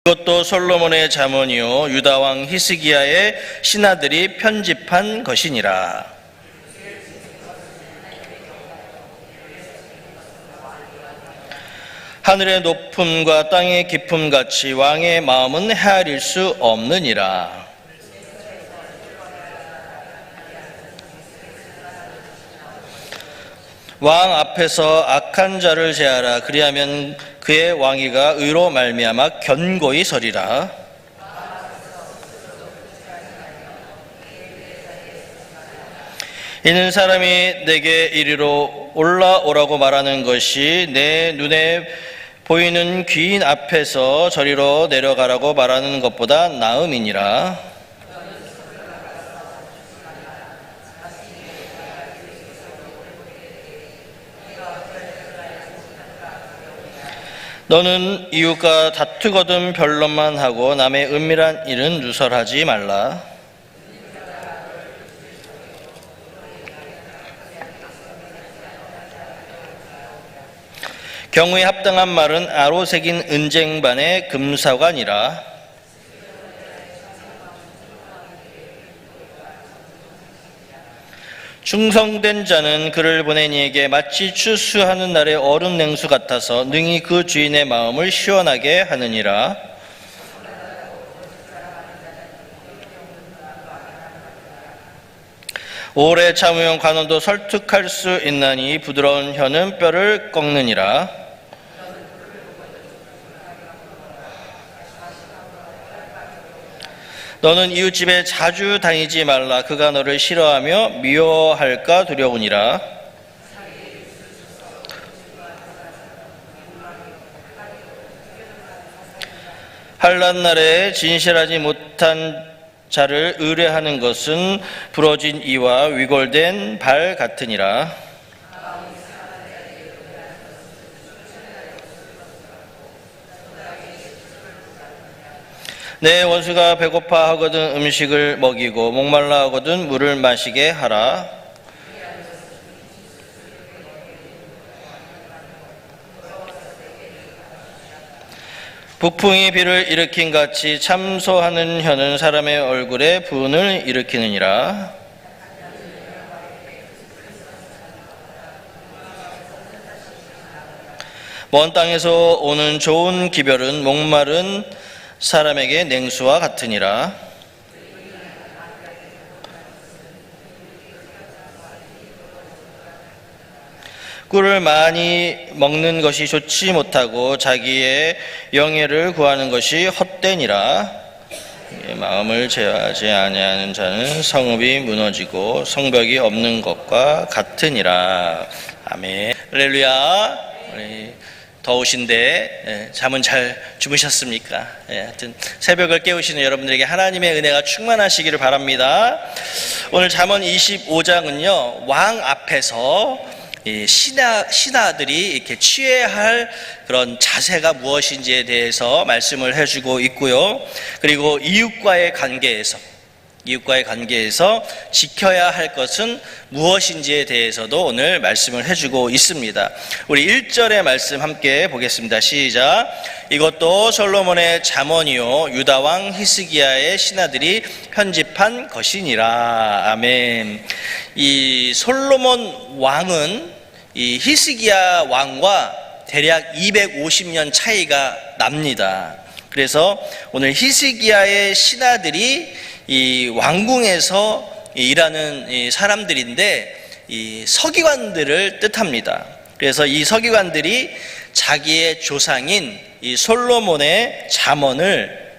이것도 솔로몬의 잠언이요 유다 왕 히스기야의 신하들이 편집한 것이니라. 하늘의 높음과 땅의 깊음 같이 왕의 마음은 헤아릴 수 없느니라. 왕 앞에서 악한 자를 제하라. 그리하면 그의 왕위가 의로 말미암아 견고히 서리라. 이는 사람이 내게 이리로 올라오라고 말하는 것이 내 눈에 보이는 귀인 앞에서 저리로 내려가라고 말하는 것보다 나음이니라. 너는 이웃과 다투거든 변론만 하고 남의 은밀한 일은 누설하지 말라. 경우에 합당한 말은 아로 새긴 은쟁반의 금사관이라. 충성된 자는 그를 보낸 이에게 마치 추수하는 날의 얼음 냉수 같아서 능히 그 주인의 마음을 시원하게 하느니라. 오래 참으면 관원도 설득할 수 있나니 부드러운 혀는 뼈를 꺾느니라. 너는 이웃집에 자주 다니지 말라. 그가 너를 싫어하며 미워할까 두려우니라. 환난 날에 진실하지 못한 자를 의뢰하는 것은 부러진 이와 위골된 발 같으니라. 내 원수가 배고파 하거든 음식을 먹이고 목말라 하거든 물을 마시게 하라. 북풍이 비를 일으킨 같이 참소하는 혀는 사람의 얼굴에 분을 일으키느니라. 먼 땅에서 오는 좋은 기별은 목마른 사람에게 냉수와 같으니라. 꿀을 많이 먹는 것이 좋지 못하고 자기의 영예를 구하는 것이 헛되니라. 마음을 제어하지 아니하는 자는 성읍이 무너지고 성벽이 없는 것과 같으니라. 아멘. 할렐루야. 우리 더우신데 잠은 잘 주무셨습니까? 하여튼 새벽을 깨우시는 여러분들에게 하나님의 은혜가 충만하시기를 바랍니다. 오늘 잠언 25장은요 왕 앞에서 신하들이 이렇게 취해야 할 그런 자세가 무엇인지에 대해서 말씀을 해주고 있고요. 그리고 이웃과의 관계에서 지켜야 할 것은 무엇인지에 대해서도 오늘 말씀을 해주고 있습니다. 우리 1절의 말씀 함께 보겠습니다. 시작. 이것도 솔로몬의 잠언이요 유다 왕 히스기야의 신하들이 편집한 것이니라. 아멘. 이 솔로몬 왕은 이 히스기야 왕과 대략 250년 차이가 납니다. 그래서 오늘 히스기야의 신하들이 이 왕궁에서 일하는 이 사람들인데 이 서기관들을 뜻합니다. 그래서 이 서기관들이 자기의 조상인 이 솔로몬의 잠언을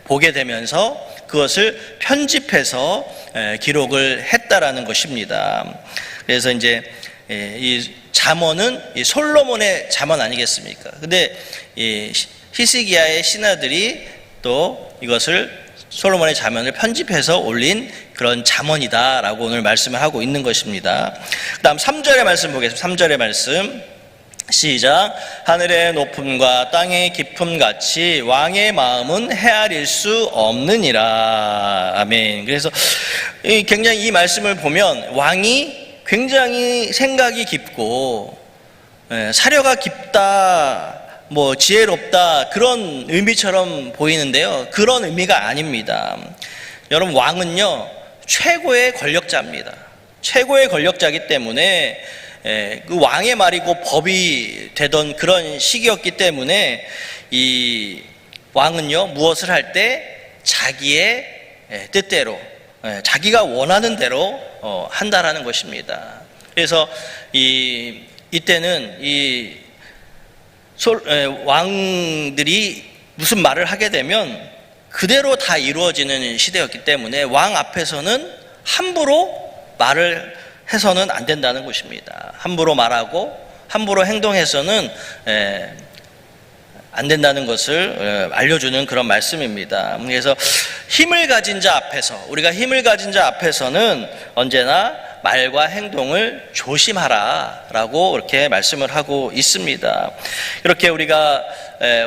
보게 되면서 그것을 편집해서 기록을 했다라는 것입니다. 그래서 이제 이 잠언은 이 솔로몬의 잠언 아니겠습니까? 근데 이 히스기야의 신하들이 또 이것을 솔로몬의 잠언을 편집해서 올린 그런 잠언이다라고 오늘 말씀을 하고 있는 것입니다. 그 다음 3절의 말씀 보겠습니다. 3절의 말씀 시작. 하늘의 높음과 땅의 깊음 같이 왕의 마음은 헤아릴 수 없느니라. 아멘. 그래서 굉장히 이 말씀을 보면 왕이 굉장히 생각이 깊고 사려가 깊다 뭐 지혜롭다 그런 의미처럼 보이는데요. 그런 의미가 아닙니다. 여러분, 왕은요 최고의 권력자입니다. 최고의 권력자이기 때문에 그 왕의 말이고 법이 되던 그런 시기였기 때문에 이 왕은요 무엇을 할 때 자기의 뜻대로, 자기가 원하는 대로 한다라는 것입니다. 그래서 이때는 왕들이 무슨 말을 하게 되면 그대로 다 이루어지는 시대였기 때문에 왕 앞에서는 함부로 말을 해서는 안 된다는 것입니다. 함부로 말하고 함부로 행동해서는 안 된다는 것을 알려주는 그런 말씀입니다. 그래서 힘을 가진 자 앞에서, 우리가 힘을 가진 자 앞에서는 언제나 말과 행동을 조심하라 라고 이렇게 말씀을 하고 있습니다. 이렇게 우리가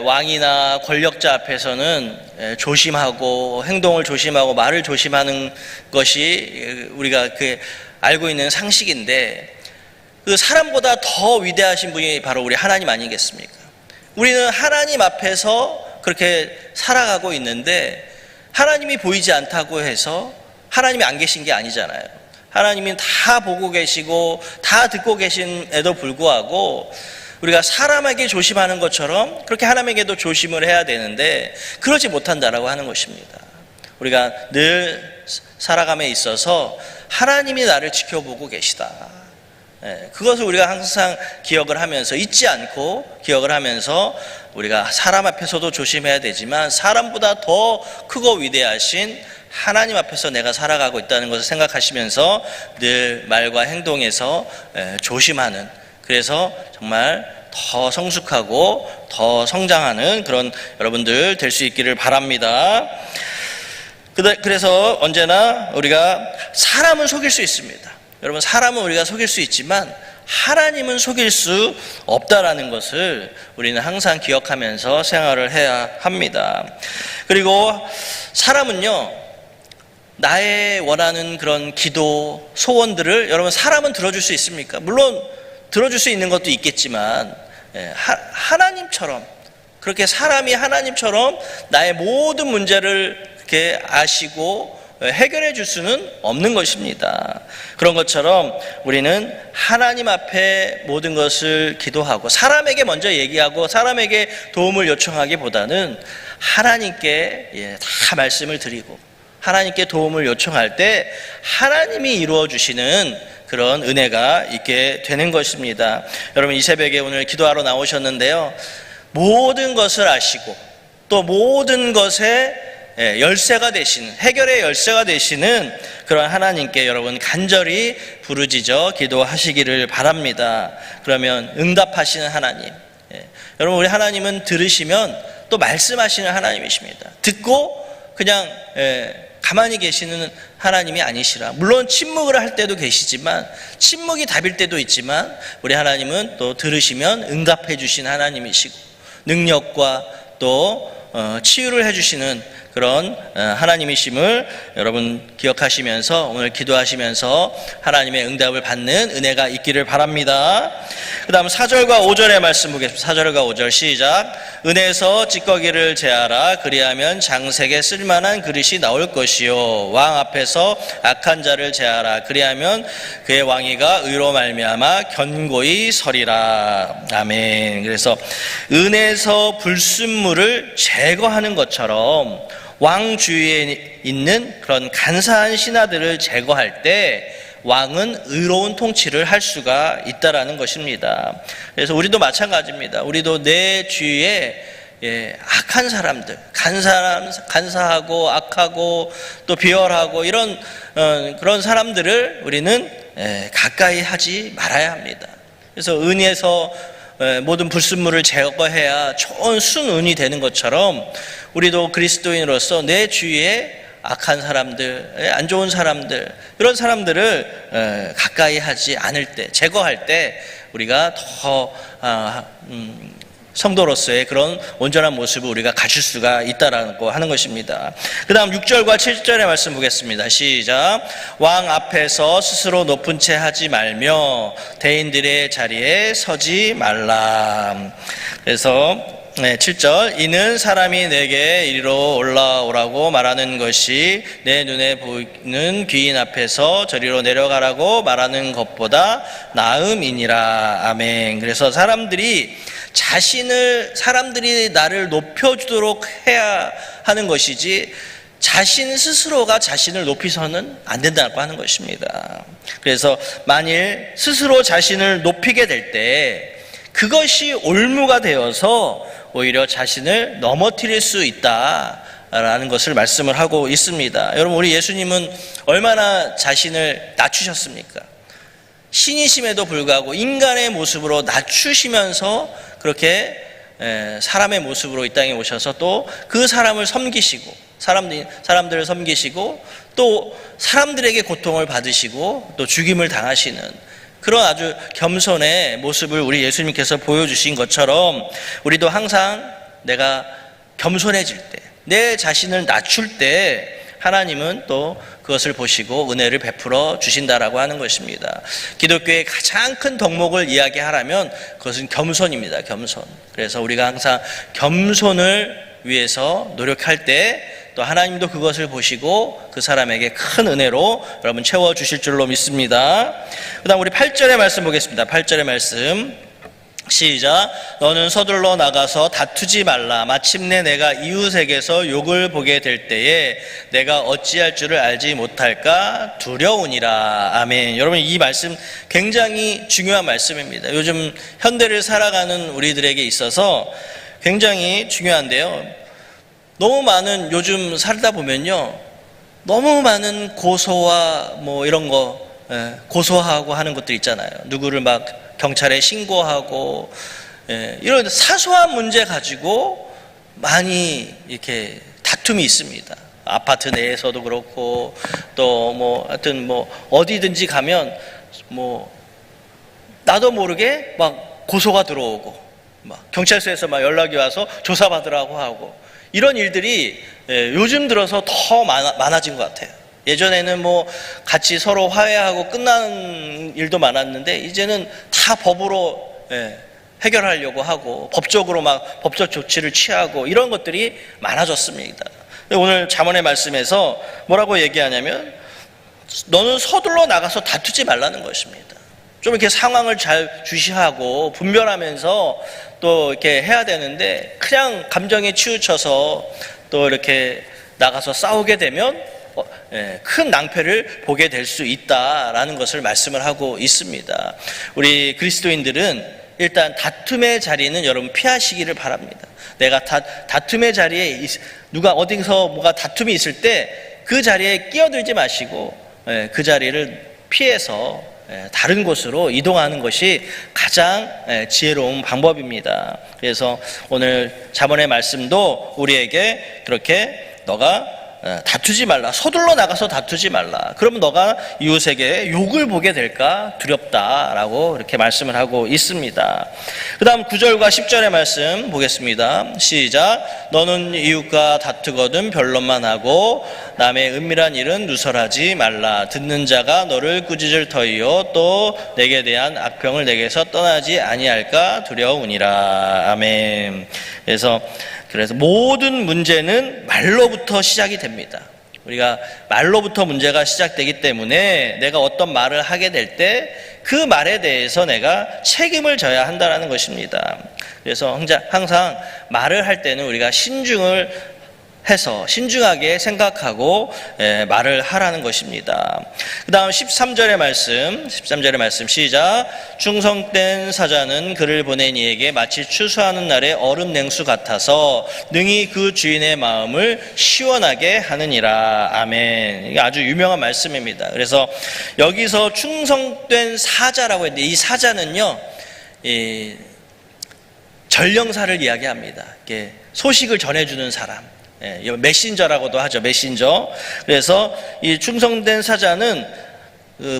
왕이나 권력자 앞에서는 조심하고 행동을 조심하고 말을 조심하는 것이 우리가 알고 있는 상식인데, 그 사람보다 더 위대하신 분이 바로 우리 하나님 아니겠습니까? 우리는 하나님 앞에서 그렇게 살아가고 있는데 하나님이 보이지 않다고 해서 하나님이 안 계신 게 아니잖아요. 하나님이 다 보고 계시고 다 듣고 계신에도 불구하고 우리가 사람에게 조심하는 것처럼 그렇게 하나님에게도 조심을 해야 되는데 그러지 못한다라고 하는 것입니다. 우리가 늘 살아감에 있어서 하나님이 나를 지켜보고 계시다. 그것을 우리가 항상 기억을 하면서, 잊지 않고 기억을 하면서 우리가 사람 앞에서도 조심해야 되지만 사람보다 더 크고 위대하신 하나님 앞에서 내가 살아가고 있다는 것을 생각하시면서 늘 말과 행동에서 조심하는, 그래서 정말 더 성숙하고 더 성장하는 그런 여러분들 될 수 있기를 바랍니다. 그래서 언제나 우리가 사람은 속일 수 있습니다. 여러분, 사람은 우리가 속일 수 있지만 하나님은 속일 수 없다라는 것을 우리는 항상 기억하면서 생활을 해야 합니다. 그리고 사람은요, 나의 원하는 그런 기도, 소원들을 여러분 사람은 들어줄 수 있습니까? 물론 들어줄 수 있는 것도 있겠지만 하나님처럼, 그렇게 사람이 하나님처럼 나의 모든 문제를 이렇게 아시고 해결해 줄 수는 없는 것입니다. 그런 것처럼 우리는 하나님 앞에 모든 것을 기도하고 사람에게 먼저 얘기하고 사람에게 도움을 요청하기보다는 하나님께 다 말씀을 드리고 하나님께 도움을 요청할 때 하나님이 이루어 주시는 그런 은혜가 있게 되는 것입니다. 여러분, 이 새벽에 오늘 기도하러 나오셨는데요, 모든 것을 아시고 또 모든 것에 열쇠가 되시는, 해결의 열쇠가 되시는 그런 하나님께 여러분 간절히 부르짖어 기도하시기를 바랍니다. 그러면 응답하시는 하나님, 여러분, 우리 하나님은 들으시면 또 말씀하시는 하나님이십니다. 듣고 그냥 가만히 계시는 하나님이 아니시라. 물론 침묵을 할 때도 계시지만, 침묵이 답일 때도 있지만 우리 하나님은 또 들으시면 응답해 주신 하나님이시고 능력과 또 치유를 해주시는 그런 하나님이심을 여러분 기억하시면서 오늘 기도하시면서 하나님의 응답을 받는 은혜가 있기를 바랍니다. 그 다음 4절과 5절의 말씀 보겠습니다. 4절과 5절 시작. 은혜에서 찌꺼기를 제하라. 그리하면 장색에 쓸만한 그릇이 나올 것이요, 왕 앞에서 악한 자를 제하라. 그리하면 그의 왕위가 의로 말미암아 견고히 서리라. 아멘. 그래서 은혜에서 불순물을 제거하는 것처럼 왕 주위에 있는 그런 간사한 신하들을 제거할 때 왕은 의로운 통치를 할 수가 있다라는 것입니다. 그래서 우리도 마찬가지입니다. 우리도 내 주위에 악한 사람들, 간사하고 악하고 또 비열하고 이런 그런 사람들을 우리는 가까이 하지 말아야 합니다. 그래서 은혜에서 모든 불순물을 제거해야 좋은 순은이 되는 것처럼 우리도 그리스도인으로서 내 주위에 악한 사람들, 안 좋은 사람들, 이런 사람들을 가까이 하지 않을 때, 제거할 때 우리가 더 성도로서의 그런 온전한 모습을 우리가 갖출 수가 있다라고 하는 것입니다. 그 다음 6절과 7절의 말씀 보겠습니다. 시작. 왕 앞에서 스스로 높은 채 하지 말며 대인들의 자리에 서지 말라. 그래서 7절, 이는 사람이 내게 이리로 올라오라고 말하는 것이 내 눈에 보이는 귀인 앞에서 저리로 내려가라고 말하는 것보다 나음이니라. 아멘. 그래서 사람들이 나를 높여주도록 해야 하는 것이지 자신 스스로가 자신을 높이서는 안 된다고 하는 것입니다. 그래서 만일 스스로 자신을 높이게 될 때 그것이 올무가 되어서 오히려 자신을 넘어뜨릴 수 있다라는 것을 말씀을 하고 있습니다. 여러분, 우리 예수님은 얼마나 자신을 낮추셨습니까? 신이심에도 불구하고 인간의 모습으로 낮추시면서 그렇게 사람의 모습으로 이 땅에 오셔서 또 그 사람을 섬기시고 사람들을 섬기시고 또 사람들에게 고통을 받으시고 또 죽임을 당하시는 그런 아주 겸손의 모습을 우리 예수님께서 보여주신 것처럼 우리도 항상 내가 겸손해질 때, 내 자신을 낮출 때 하나님은 또 그것을 보시고 은혜를 베풀어 주신다라고 하는 것입니다. 기독교의 가장 큰 덕목을 이야기하라면 그것은 겸손입니다. 겸손. 그래서 우리가 항상 겸손을 위해서 노력할 때 또 하나님도 그것을 보시고 그 사람에게 큰 은혜로 여러분 채워주실 줄로 믿습니다. 그 다음 우리 8절의 말씀 보겠습니다. 8절의 말씀 시작. 너는 서둘러 나가서 다투지 말라. 마침내 내가 이웃에게서 욕을 보게 될 때에 내가 어찌할 줄을 알지 못할까 두려우니라. 아멘. 여러분, 이 말씀 굉장히 중요한 말씀입니다. 요즘 현대를 살아가는 우리들에게 있어서 굉장히 중요한데요. 너무 많은, 요즘 살다 보면요, 너무 많은 고소와 뭐 이런 거 고소하고 하는 것들 있잖아요. 누구를 막 경찰에 신고하고 이런 사소한 문제 가지고 많이 이렇게 다툼이 있습니다. 아파트 내에서도 그렇고 또 뭐 하여튼 뭐 어디든지 가면 뭐 나도 모르게 막 고소가 들어오고 막 경찰서에서 막 연락이 와서 조사받으라고 하고 이런 일들이 요즘 들어서 더 많아진 것 같아요. 예전에는 뭐 같이 서로 화해하고 끝나는 일도 많았는데 이제는 다 법으로 해결하려고 하고 법적으로 막 법적 조치를 취하고 이런 것들이 많아졌습니다. 오늘 잠언의 말씀에서 뭐라고 얘기하냐면 너는 서둘러 나가서 다투지 말라는 것입니다. 좀 이렇게 상황을 잘 주시하고 분별하면서 또 이렇게 해야 되는데 그냥 감정에 치우쳐서 또 이렇게 나가서 싸우게 되면 큰 낭패를 보게 될 수 있다라는 것을 말씀을 하고 있습니다. 우리 그리스도인들은 일단 다툼의 자리는 여러분 피하시기를 바랍니다. 내가 다툼의 자리에 누가 어디서 뭐가 다툼이 있을 때 그 자리에 끼어들지 마시고 그 자리를 피해서 다른 곳으로 이동하는 것이 가장 지혜로운 방법입니다. 그래서 오늘 잠언의 말씀도 우리에게 그렇게 너가 다투지 말라. 서둘러 나가서 다투지 말라. 그러면 너가 이웃에게 욕을 보게 될까 두렵다라고 이렇게 말씀을 하고 있습니다. 그 다음 9절과 10절의 말씀 보겠습니다. 시작. 너는 이웃과 다투거든 변론만 하고 남의 은밀한 일은 누설하지 말라. 듣는 자가 너를 꾸짖을 터이요 또 내게 대한 악평을 내게서 떠나지 아니할까 두려우니라. 아멘. 그래서 모든 문제는 말로부터 시작이 됩니다. 우리가 말로부터 문제가 시작되기 때문에 내가 어떤 말을 하게 될 때 그 말에 대해서 내가 책임을 져야 한다는 것입니다. 그래서 항상 말을 할 때는 우리가 신중을 해서 신중하게 생각하고 말을 하라는 것입니다. 그 다음 13절의 말씀 시작. 충성된 사자는 그를 보낸 이에게 마치 추수하는 날의 얼음 냉수 같아서 능히 그 주인의 마음을 시원하게 하느니라. 아멘. 이게 아주 유명한 말씀입니다. 그래서 여기서 충성된 사자라고 했는데 이 사자는요, 이 전령사를 이야기합니다. 이게 소식을 전해주는 사람. 메신저라고도 하죠. 메신저. 그래서 이 충성된 사자는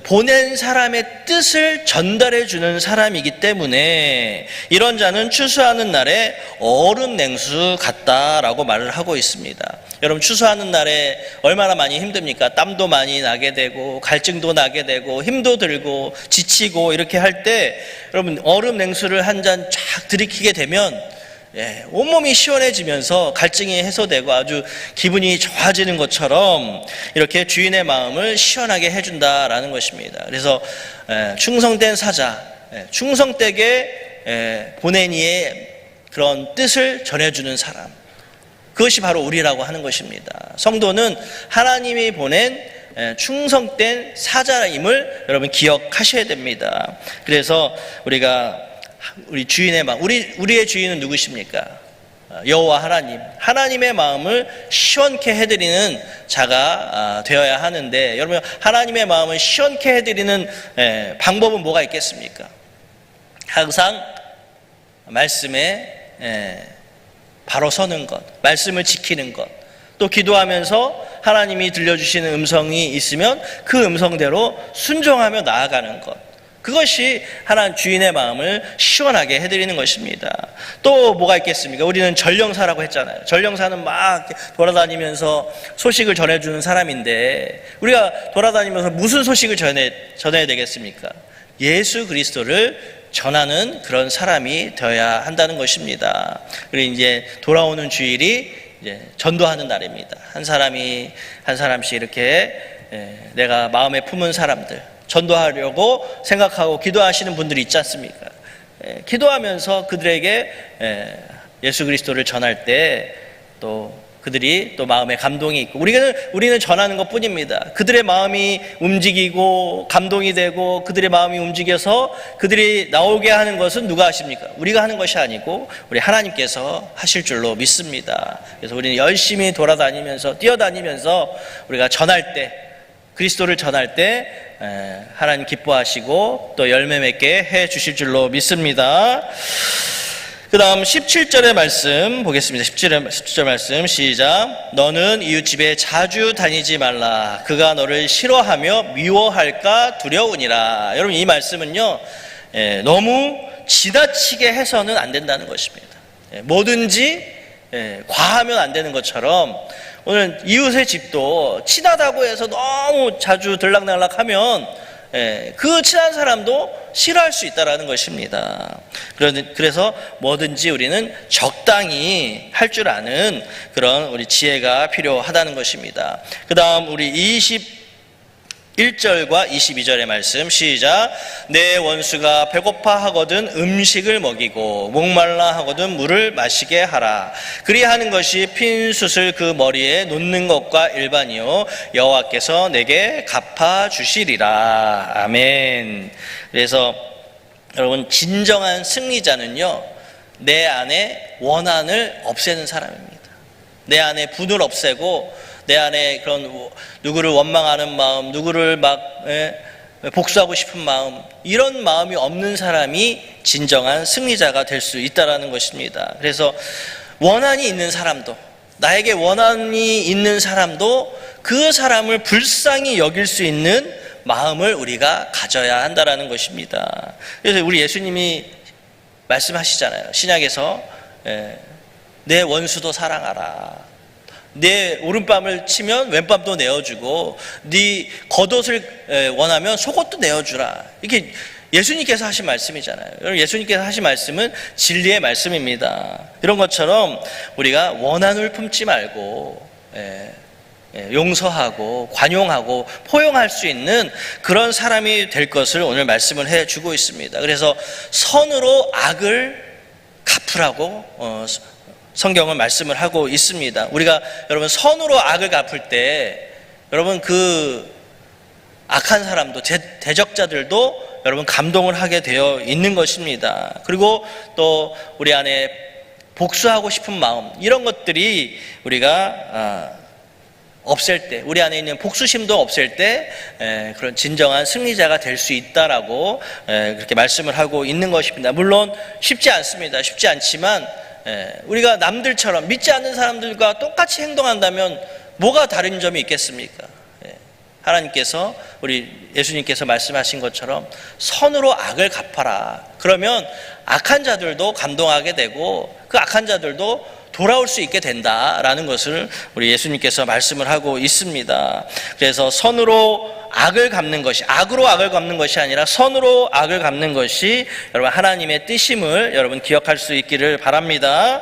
보낸 사람의 뜻을 전달해 주는 사람이기 때문에 이런 자는 추수하는 날에 얼음 냉수 같다라고 말을 하고 있습니다. 여러분, 추수하는 날에 얼마나 많이 힘듭니까? 땀도 많이 나게 되고 갈증도 나게 되고 힘도 들고 지치고 이렇게 할 때 여러분, 얼음 냉수를 한 잔 쫙 들이키게 되면 온몸이 시원해지면서 갈증이 해소되고 아주 기분이 좋아지는 것처럼 이렇게 주인의 마음을 시원하게 해준다라는 것입니다. 그래서 충성된 사자, 충성되게 보낸 이의 그런 뜻을 전해주는 사람, 그것이 바로 우리라고 하는 것입니다. 성도는 하나님이 보낸 충성된 사자임을 여러분 기억하셔야 됩니다. 그래서 우리 주인의 마음, 우리의 주인은 누구십니까? 여호와 하나님, 하나님의 마음을 시원케 해드리는 자가 되어야 하는데, 여러분, 하나님의 마음을 시원케 해드리는 방법은 뭐가 있겠습니까? 항상 말씀에 바로 서는 것, 말씀을 지키는 것, 또 기도하면서 하나님이 들려주시는 음성이 있으면 그 음성대로 순종하며 나아가는 것, 그것이 하나님 주인의 마음을 시원하게 해드리는 것입니다. 또 뭐가 있겠습니까? 우리는 전령사라고 했잖아요. 전령사는 막 돌아다니면서 소식을 전해주는 사람인데, 우리가 돌아다니면서 무슨 소식을 전해야 되겠습니까? 예수 그리스도를 전하는 그런 사람이 되어야 한다는 것입니다. 그리고 이제 돌아오는 주일이 이제 전도하는 날입니다. 한 사람씩 이렇게 내가 마음에 품은 사람들 전도하려고 생각하고 기도하시는 분들이 있지 않습니까? 기도하면서 그들에게 예수 그리스도를 전할 때 또 그들이 또 마음에 감동이 있고, 우리는 전하는 것 뿐입니다. 그들의 마음이 움직이고 감동이 되고 그들의 마음이 움직여서 그들이 나오게 하는 것은 누가 하십니까? 우리가 하는 것이 아니고 우리 하나님께서 하실 줄로 믿습니다. 그래서 우리는 열심히 돌아다니면서 뛰어다니면서 우리가 전할 때, 그리스도를 전할 때 하나님 기뻐하시고 또 열매 맺게 해 주실 줄로 믿습니다. 그 다음 17절의 말씀 보겠습니다. 17절 말씀 시작. 너는 이웃집에 자주 다니지 말라. 그가 너를 싫어하며 미워할까 두려우니라. 여러분, 이 말씀은요, 너무 지나치게 해서는 안 된다는 것입니다. 뭐든지 과하면 안 되는 것처럼 오늘 이웃의 집도 친하다고 해서 너무 자주 들락날락하면 그 친한 사람도 싫어할 수 있다는 것입니다. 그래서 뭐든지 우리는 적당히 할 줄 아는 그런 우리 지혜가 필요하다는 것입니다. 그 다음 우리 21절과 22절의 말씀 시작. 내 원수가 배고파 하거든 음식을 먹이고 목말라 하거든 물을 마시게 하라. 그리하는 것이 핀 숯을 그 머리에 놓는 것과 일반이요 여호와께서 내게 갚아 주시리라. 아멘. 그래서 여러분, 진정한 승리자는요, 내 안에 원한을 없애는 사람입니다. 내 안에 분을 없애고 내 안에 그런 누구를 원망하는 마음, 누구를 막 복수하고 싶은 마음, 이런 마음이 없는 사람이 진정한 승리자가 될 수 있다는 것입니다. 그래서 원한이 있는 사람도, 나에게 원한이 있는 사람도 그 사람을 불쌍히 여길 수 있는 마음을 우리가 가져야 한다는 것입니다. 그래서 우리 예수님이 말씀하시잖아요. 신약에서 내 원수도 사랑하라. 내 오른밤을 치면 왼밤도 내어주고 네 겉옷을 원하면 속옷도 내어주라. 이렇게 예수님께서 하신 말씀이잖아요. 여러분, 예수님께서 하신 말씀은 진리의 말씀입니다. 이런 것처럼 우리가 원한을 품지 말고 용서하고 관용하고 포용할 수 있는 그런 사람이 될 것을 오늘 말씀을 해주고 있습니다. 그래서 선으로 악을 갚으라고 성경은 말씀을 하고 있습니다. 우리가 여러분 선으로 악을 갚을 때 여러분 그 악한 사람도 대적자들도 여러분 감동을 하게 되어 있는 것입니다. 그리고 또 우리 안에 복수하고 싶은 마음, 이런 것들이 우리가 없앨 때, 우리 안에 있는 복수심도 없앨 때 그런 진정한 승리자가 될 수 있다라고 그렇게 말씀을 하고 있는 것입니다. 물론 쉽지 않습니다. 쉽지 않지만 우리가 남들처럼 믿지 않는 사람들과 똑같이 행동한다면 뭐가 다른 점이 있겠습니까? 하나님께서 우리 예수님께서 말씀하신 것처럼 선으로 악을 갚아라. 그러면 악한 자들도 감동하게 되고 그 악한 자들도 돌아올 수 있게 된다라는 것을 우리 예수님께서 말씀을 하고 있습니다. 그래서 선으로 악을 갚는 것이, 악으로 악을 갚는 것이 아니라 선으로 악을 갚는 것이 여러분 하나님의 뜻임을 여러분 기억할 수 있기를 바랍니다.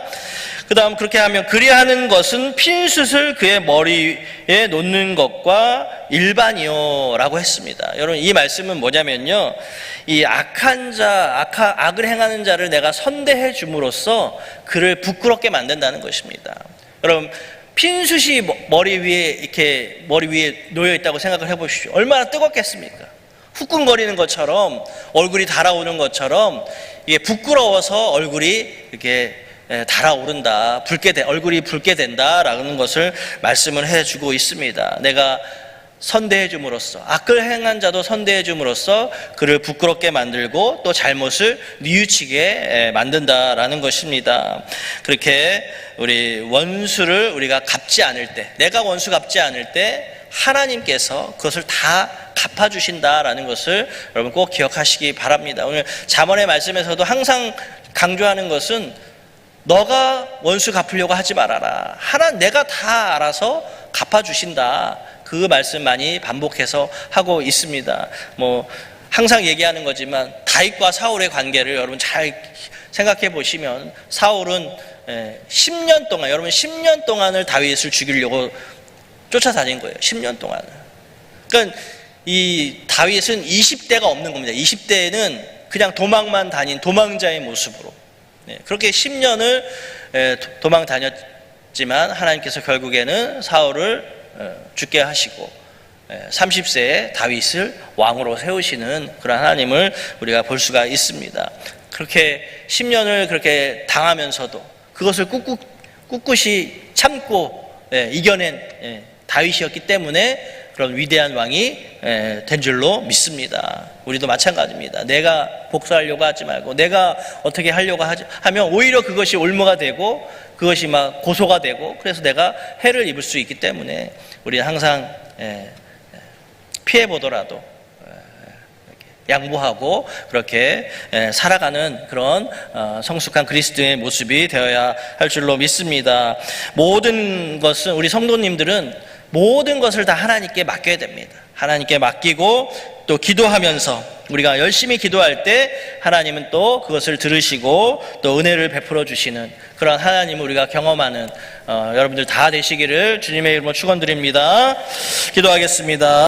그 다음 그렇게 하면 그리하는 것은 핀숯을 그의 머리에 놓는 것과 일반이요 라고 했습니다. 여러분 이 말씀은 뭐냐면요, 이 악한 자, 악을 행하는 자를 내가 선대해 줌으로써 그를 부끄럽게 만든다는 것입니다. 여러분 핀숯이 머리 위에 놓여 있다고 생각을 해보십시오. 얼마나 뜨겁겠습니까? 후끈거리는 것처럼, 얼굴이 달아오는 것처럼 이게 부끄러워서 얼굴이 이렇게 달아오른다, 얼굴이 붉게 된다라는 것을 말씀을 해주고 있습니다. 내가 선대해 줌으로써, 악을 행한 자도 선대해 줌으로써 그를 부끄럽게 만들고 또 잘못을 뉘우치게 만든다라는 것입니다. 그렇게 우리 원수를 우리가 갚지 않을 때, 내가 원수 갚지 않을 때 하나님께서 그것을 다 갚아주신다라는 것을 여러분 꼭 기억하시기 바랍니다. 오늘 잠언의 말씀에서도 항상 강조하는 것은 너가 원수 갚으려고 하지 말아라. 내가 다 알아서 갚아주신다. 그 말씀 많이 반복해서 하고 있습니다. 항상 얘기하는 거지만 다윗과 사울의 관계를 여러분 잘 생각해 보시면 사울은 10년 동안, 여러분 10년 동안을 다윗을 죽이려고 쫓아다닌 거예요. 10년 동안을. 그러니까 이 다윗은 20대가 없는 겁니다. 20대에는 그냥 도망만 다닌 도망자의 모습으로. 그렇게 10년을 도망 다녔지만 하나님께서 결국에는 사울을 죽게 하시고 30세에 다윗을 왕으로 세우시는 그런 하나님을 우리가 볼 수가 있습니다. 그렇게 10년을 그렇게 당하면서도 그것을 꿋꿋이 참고 이겨낸 다윗이었기 때문에 그런 위대한 왕이 된 줄로 믿습니다. 우리도 마찬가지입니다. 내가 복수하려고 하지 말고 내가 어떻게 하려고 하면 오히려 그것이 올무가 되고 그것이 막 고소가 되고 그래서 내가 해를 입을 수 있기 때문에 우리는 항상 피해보더라도 양보하고 그렇게 살아가는 그런 성숙한 그리스도의 모습이 되어야 할 줄로 믿습니다. 모든 것은 우리 성도님들은 모든 것을 다 하나님께 맡겨야 됩니다. 하나님께 맡기고 또 기도하면서 우리가 열심히 기도할 때 하나님은 또 그것을 들으시고 또 은혜를 베풀어 주시는 그런 하나님을 우리가 경험하는 여러분들 다 되시기를 주님의 이름으로 축원드립니다. 기도하겠습니다.